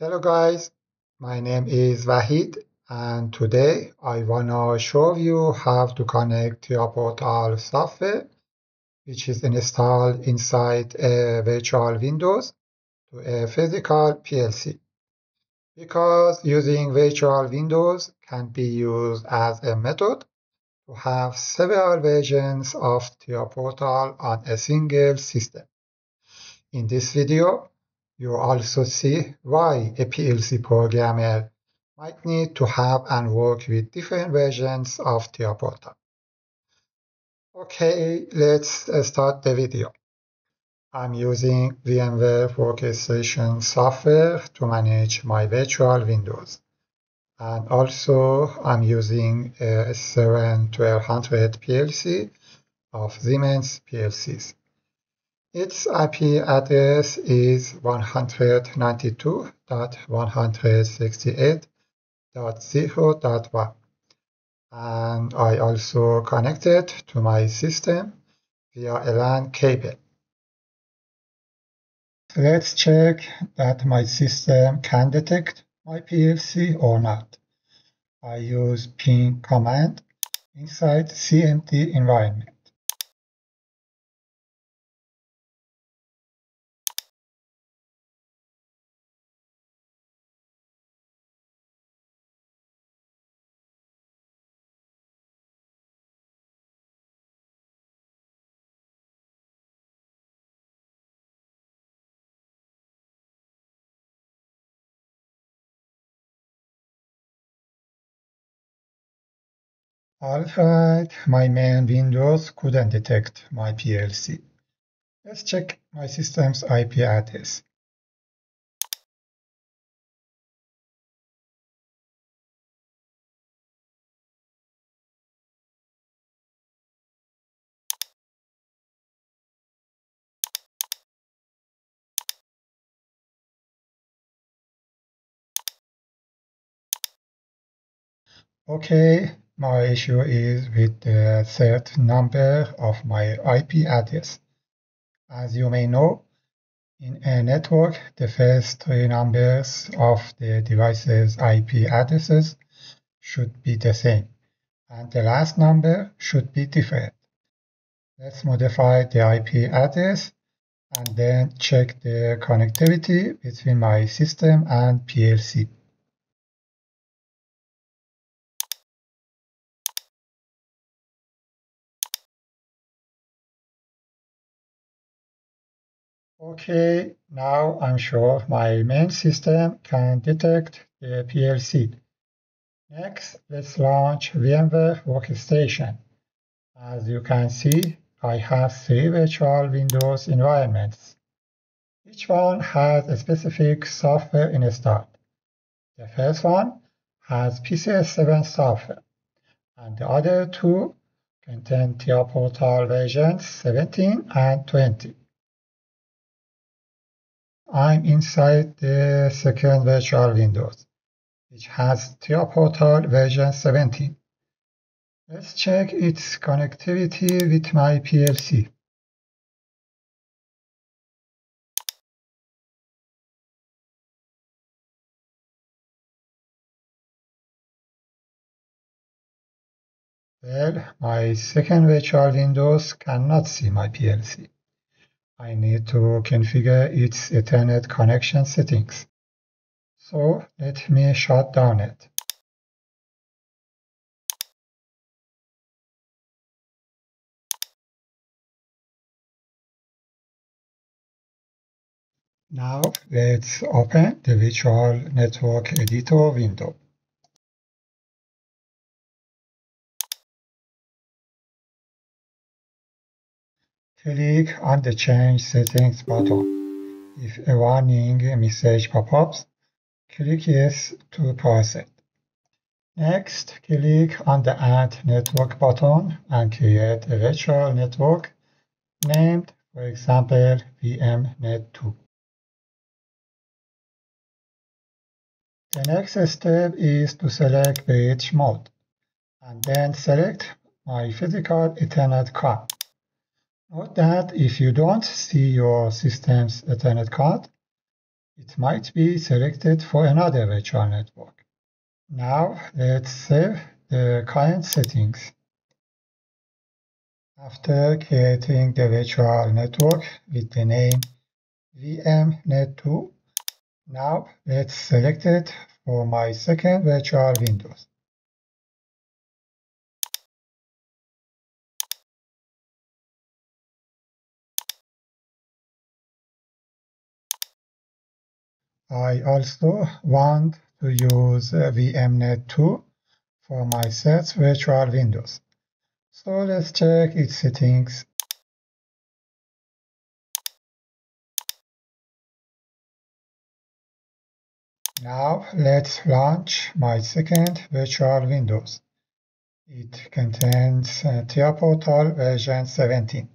Hello guys, my name is Wahid and today I wanna show you how to connect your portal software which is installed inside a virtual Windows to a physical PLC. Because using virtual Windows can be used as a method to have several versions of your portal on a single system. In this video, you also see why a PLC programmer might need to have and work with different versions of their portal. Okay, let's start the video. I'm using VMware Workstation software to manage my virtual Windows. And also, I'm using a S7-1200 PLC of Siemens PLCs. Its IP address is 192.168.0.1 and I also connected to my system via a LAN cable. Let's check that my system can detect my PLC or not. I use ping command inside CMD environment. Alright, my main Windows couldn't detect my PLC. Let's check my system's IP address. Okay, my issue is with the third number of my IP address. As you may know, in a network, the first three numbers of the device's IP addresses should be the same, and the last number should be different. Let's modify the IP address and then check the connectivity between my system and PLC. Okay, now I'm sure my main system can detect the PLC. Next, let's launch VMware Workstation. As you can see, I have three virtual Windows environments. Each one has a specific software installed. The first one has PCS7 software, and the other two contain TIA Portal versions 17 and 20. I'm inside the second virtual Windows, which has TIA Portal version 17. Let's check its connectivity with my PLC. Well, my second virtual Windows cannot see my PLC. I need to configure its Ethernet connection settings. So let me shut down it. Now let's open the Virtual Network Editor window. Click on the Change Settings button. If a warning message pops up, click Yes to proceed. Next, click on the Add Network button and create a virtual network named, for example, VMnet2. The next step is to select bridge mode, and then select my physical Ethernet card. Note that if you don't see your system's Ethernet card, It might be selected for another virtual network. Now let's save the current settings. After creating the virtual network with the name VMnet2, now let's select it for my second virtual Windows. I also want to use VMnet2 for my third virtual Windows. So let's check its settings. Now let's launch my second virtual Windows. It contains TIA Portal version 17.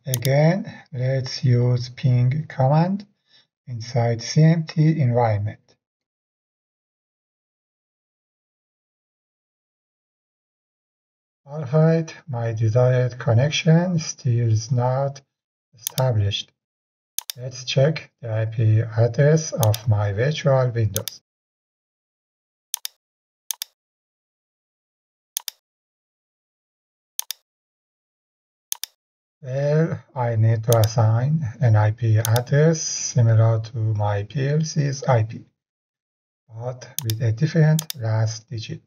Again, let's use ping command inside CMT environment. Alright, my desired connection still is not established. Let's check the IP address of my virtual Windows. Well, I need to assign an IP address similar to my PLC's IP, but with a different last digit.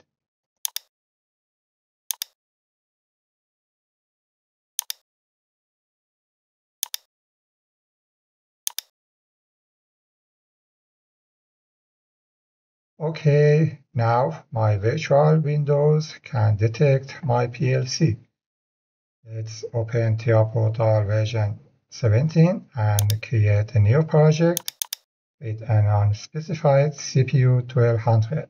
Okay, now my virtual Windows can detect my PLC. Let's open TIA Portal version 17 and create a new project with an unspecified CPU 1200.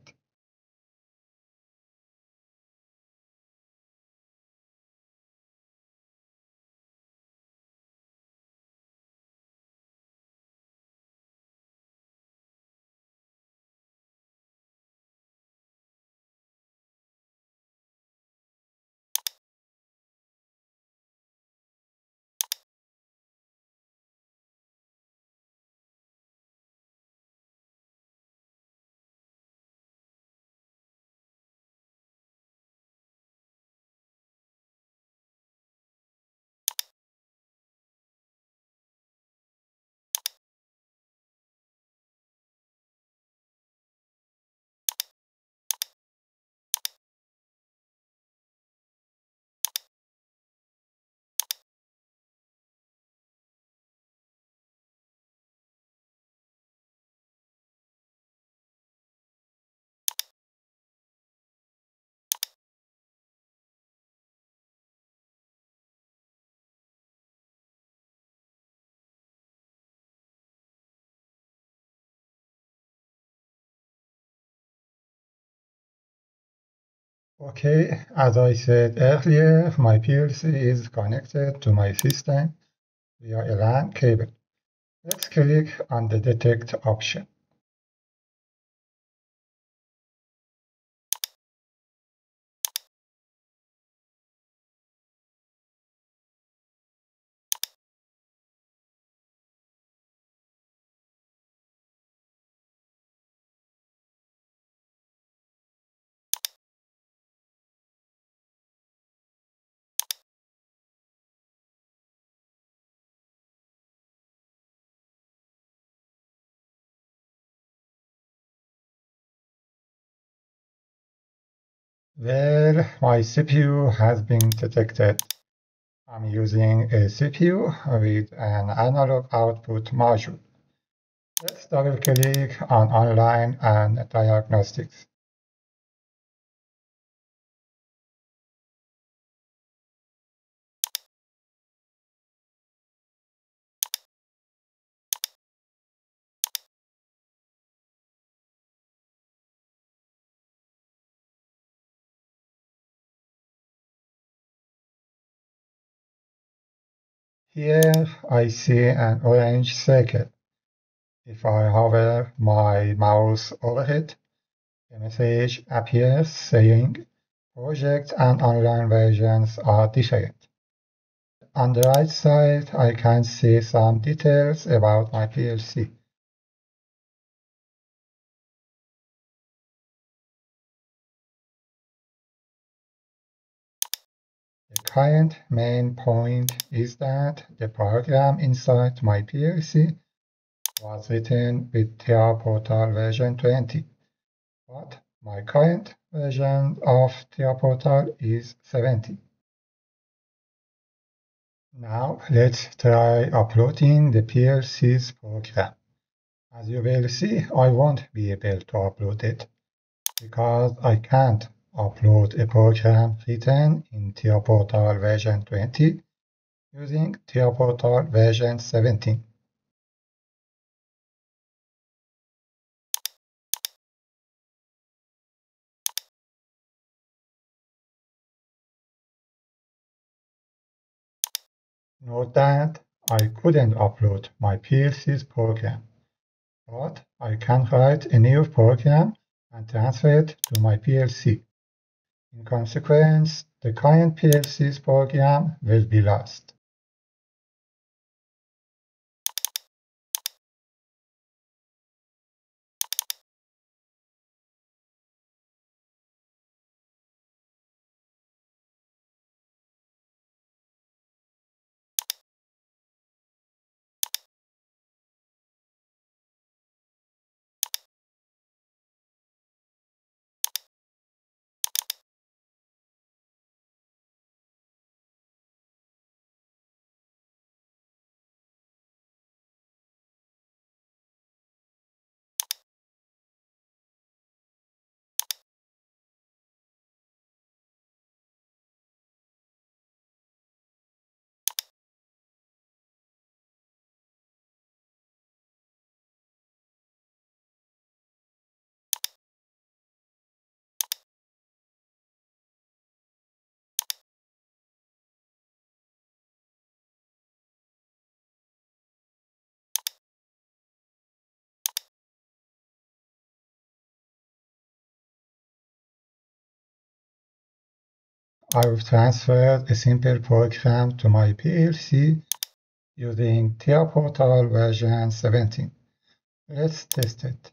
Okay, as I said earlier, my PLC is connected to my system via a LAN cable. Let's click on the Detect option. Well, my CPU has been detected. I'm using a CPU with an analog output module. Let's double-click on Online and Diagnostics. Here I see an orange circle. If I hover my mouse over it, a message appears saying project and online versions are different. On the right side, I can see some details about my PLC. The current main point is that the program inside my PLC was written with TR Portal version 20, but my current version of TR Portal is 70. Now let's try uploading the PLC's program. As you will see, I won't be able to upload it because I can't upload a program written in TR Portal version 20 using TR Portal version 17. Note that I couldn't upload my PLC's program, but I can write a new program and transfer it to my PLC. In consequence, the current PLC's program will be lost. I've transferred a simple program to my PLC using TR Portal version 17. Let's test it.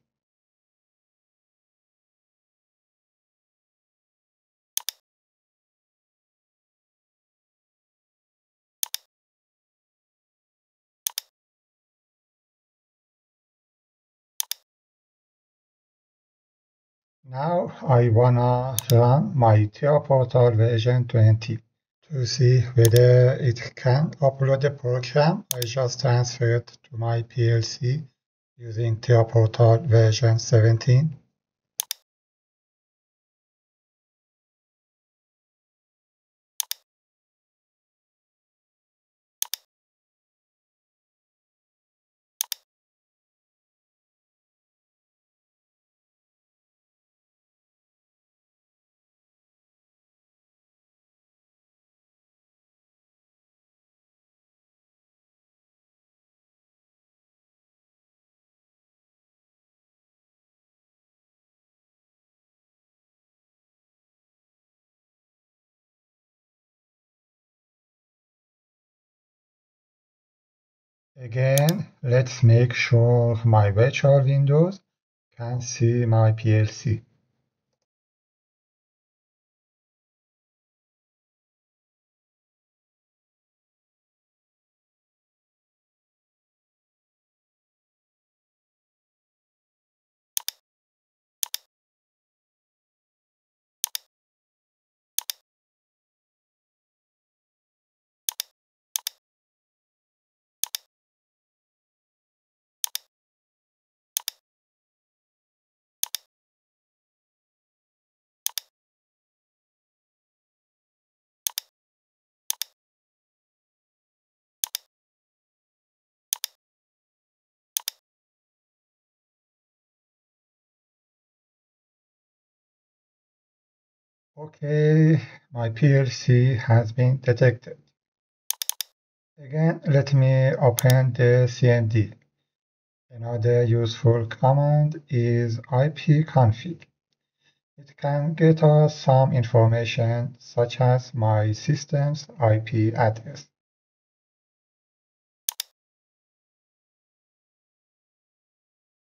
Now I wanna run my TR Portal version 20 to see whether it can upload the program I just transferred to my PLC using TR Portal version 17. Again, let's make sure my virtual windows can see my PLC. Okay, my PLC has been detected. Again, let me open the CMD. Another useful command is ipconfig. It can get us some information such as my system's IP address.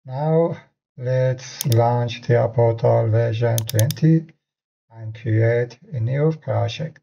Now let's launch TIA Portal version 20 and create a new project.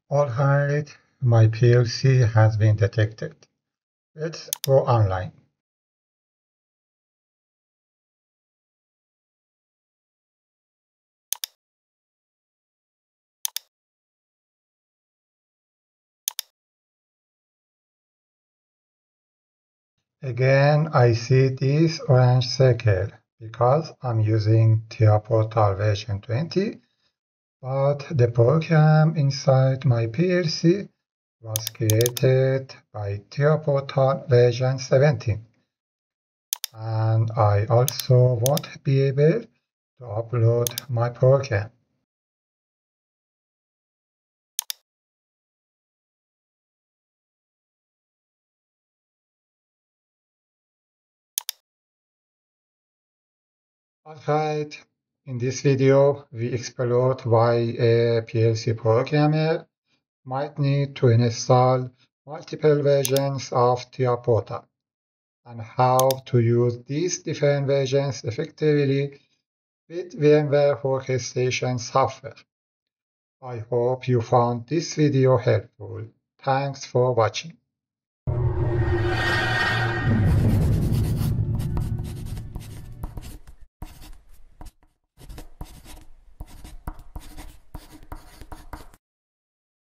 Alright, my PLC has been detected. Let's go online. Again, I see this orange circle because I'm using TIA Portal version 20, but the program inside my PLC was created by TIA Portal version 17. And I also won't be able to upload my program. Alright, in this video we explored why a PLC programmer might need to install multiple versions of TIA Portal and how to use these different versions effectively with VMware Workstation software. I hope you found this video helpful. Thanks for watching.